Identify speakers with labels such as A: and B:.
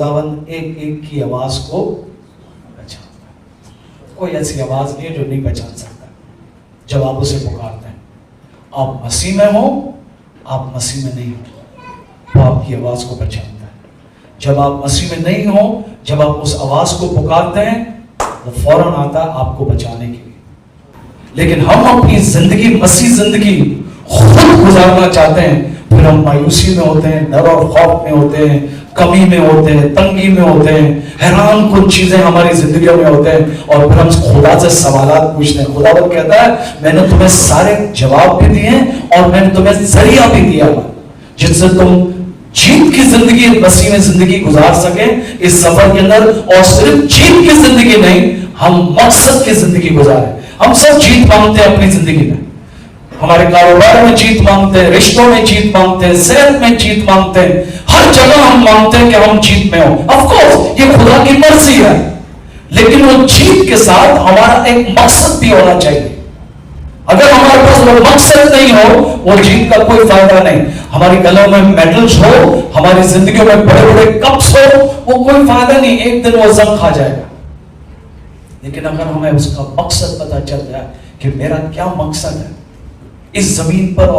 A: खुदावंद एक एक की आवाज को पहचानता है। कोई ऐसी आवाज नहीं है जो नहीं पहचान सकता जब आप उसे पुकारते हैं। आप मसीह में हो, आप मसीह में नहीं हो, वो आपकी आवाज को पहचानता है। जब आप मसीह में नहीं हो, जब आप उस आवाज को पुकारते हैं, वो फौरन आता है आपको बचाने के लिए। लेकिन हम अपनी जिंदगी, मसीह जिंदगी खुद गुजारना चाहते हैं, फिर हम मायूसी में होते हैं, डर और खौफ में होते हैं, कमी में होते हैं, तंगी में होते हैं, हैरान कुछ चीजें हमारी जिंदगियों में होते हैं, और फिर हम खुदा से सवालात पूछते हैं। खुदावंद कहता है मैंने तुम्हें सारे जवाब भी दिए और मैंने तुम्हें जरिया भी दिया जिससे तुम जीत की जिंदगी, मसीह में जिंदगी गुजार सके इस सफर के अंदर। और सिर्फ जीत की जिंदगी नहीं, हम मकसद की जिंदगी गुजारे। हम सब जीत मांगते हैं अपनी जिंदगी में, हमारे कारोबार में जीत मांगते हैं, रिश्तों में जीत मांगते हैं, सेहत में जीत मांगते हैं, हर जगह हम मांगते हैं कि हम जीत में हो। ऑफ कोर्स ये खुदा की मर्जी है, लेकिन वो जीत के साथ हमारा एक मकसद भी होना चाहिए। अगर हमारे पास वो मकसद नहीं हो, वो जीत का कोई फायदा नहीं। हमारी गलों में मेडल्स हो, हमारी जिंदगियों में बड़े बड़े कप्स हो, वो कोई फायदा नहीं, एक दिन वो जंग खा जाएगा। लेकिन अगर हमें उसका मकसद पता चल जाए कि मेरा क्या मकसद है इस जमीन पर